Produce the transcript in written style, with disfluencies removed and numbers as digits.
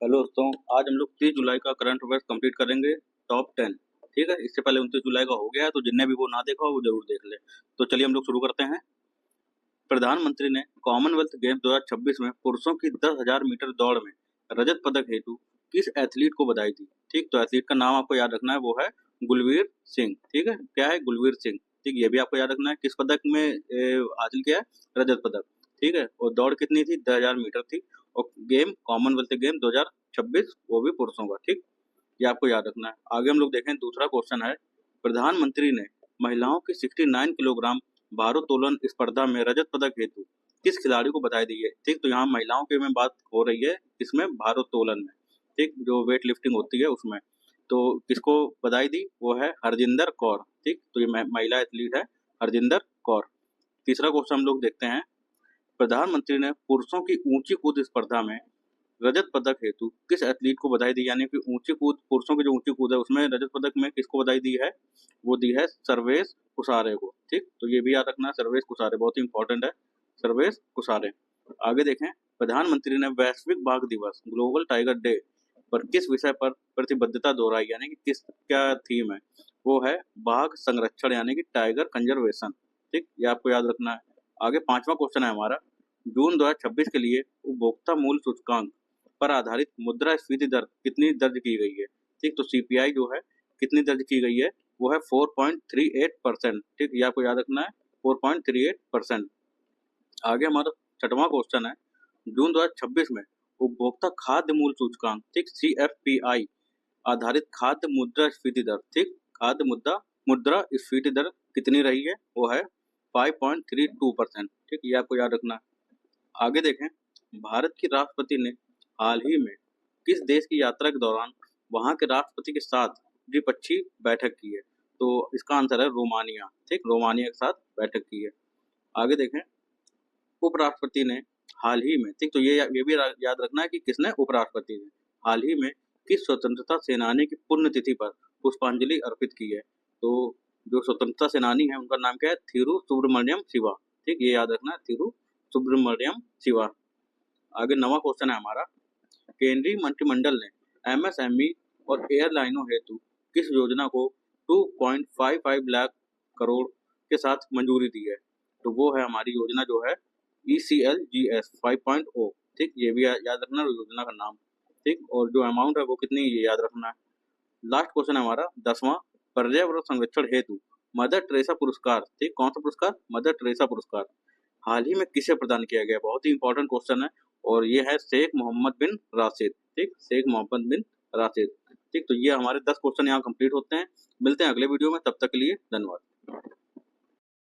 Hello दोस्तों, आज हम लोग 30 जुलाई का करंट अफेयर्स कंप्लीट करेंगे। टॉप 10। ठीक है, इससे पहले 29 जुलाई का हो गया है, तो जिनने भी वो ना देखा हो वो जरूर देख ले। तो चलिए हम लोग शुरू करते हैं। प्रधानमंत्री ने कॉमनवेल्थ गेम्स 2026 में पुरुषों की 10,000 मीटर दौड़ में रजत पदक हेतु किस एथलीट को बधाई दी। ठीक, तो एथलीट का नाम आपको याद रखना है, वो है गुलवीर सिंह। ठीक है, क्या है? गुलवीर सिंह। ठीक, ये भी आपको याद रखना है। किस पदक में हासिल किया है? रजत पदक। ठीक है, और दौड़ कितनी थी? 10,000 मीटर थी। और गेम कॉमनवेल्थ गेम 2026, वो भी पुरुषों का। ठीक, ये आपको याद रखना है। आगे हम लोग देखें, दूसरा क्वेश्चन है, प्रधानमंत्री ने महिलाओं की 69 किलोग्राम भारोत्तोलन स्पर्धा में रजत पदक हेतु किस खिलाड़ी को बधाई दी है। ठीक, तो यहाँ महिलाओं की में बात हो रही है, इसमें भारोत्तोलन में। ठीक, जो वेट लिफ्टिंग होती है उसमें। तो किसको बधाई दी? वो है हरजिंदर कौर। ठीक, तो ये महिला एथलीट है, हरजिंदर कौर। तीसरा क्वेश्चन हम लोग देखते हैं, प्रधानमंत्री ने पुरुषों की ऊंची कूद स्पर्धा में रजत पदक हेतु किस एथलीट को बधाई दी। यानी कि ऊंची कूद, पुरुषों की जो ऊंची कूद है उसमें रजत पदक में किसको बधाई दी है? वो दी है सर्वेश कुसारे को। ठीक, तो ये भी याद रखना है, सर्वेश कुसारे बहुत ही इंपॉर्टेंट है, सर्वेश कुसारे। आगे देखें, प्रधानमंत्री ने वैश्विक बाघ दिवस ग्लोबल टाइगर डे पर किस विषय पर प्रतिबद्धता दोहराई। यानी कि किस, क्या थीम है? वो है बाघ संरक्षण, यानी कि टाइगर कंजर्वेशन। ठीक, ये आपको याद रखना है। आगे पांचवा क्वेश्चन है हमारा, जून 2026 के लिए उपभोक्ता मूल्य सूचकांक पर आधारित मुद्रास्फीति दर कितनी दर्ज की गई है। ठीक, तो सीपीआई जो है कितनी दर्ज की गई है? वो है 4.38%। ठीक, ये आपको याद रखना है, 4.38%। आगे हमारा छठवां क्वेश्चन है, जून 2026 में उपभोक्ता खाद्य मूल्य सूचकांक, ठीक, सीएफपीआई आधारित खाद्य मुद्रास्फीति दर, ठीक, खाद्य मुद्रास्फीति दर कितनी रही है? वो है 5.32%। ठीक, ये आपको याद रखना है। आगे देखें, भारत की राष्ट्रपति ने हाल ही में किस देश की यात्रा के दौरान वहां के राष्ट्रपति के साथ द्विपक्षीय बैठक की है? तो इसका आंसर है रोमानिया। ठीक, रोमानिया के साथ बैठक की है। आगे देखें, उपराष्ट्रपति ने हाल ही में, ठीक, तो ये भी याद रखना है कि किसने? उपराष्ट्रपति ने हाल ही में किस स्वतंत्रता सेनानी की पुण्यतिथि पर पुष्पांजलि अर्पित की है। तो जो स्वतंत्रता सेनानी है उनका नाम क्या है? थिरू सुब्रमण्यम शिवा। ठीक, ये याद रखना है, थिरू सुब्रमण्यम शिवा। आगे नवा क्वेश्चन है हमारा, केंद्रीय मंत्रिमंडल ने एमएसएमई और एयरलाइनों हेतु किस योजना को 2.55 लाख करोड़ के साथ मंजूरी दी है? तो वो है हमारी योजना जो है ECLGS 5.0। ठीक, ये भी याद रखना है योजना का नाम। ठीक, और जो अमाउंट है वो कितनी, ये याद रखना है। लास्ट क्वेश्चन है हमारा 10वां, पर्यावरण संरक्षण हेतु मदर टेरेसा पुरस्कार। ठीक, कौन सा पुरस्कार? मदर टेरेसा पुरस्कार हाल ही में किसे प्रदान किया गया? बहुत ही इंपॉर्टेंट क्वेश्चन है, और ये है शेख मोहम्मद बिन राशिद। ठीक, शेख मोहम्मद बिन राशिद। ठीक, तो ये हमारे 10 क्वेश्चन यहाँ कंप्लीट होते हैं। मिलते हैं अगले वीडियो में, तब तक के लिए धन्यवाद।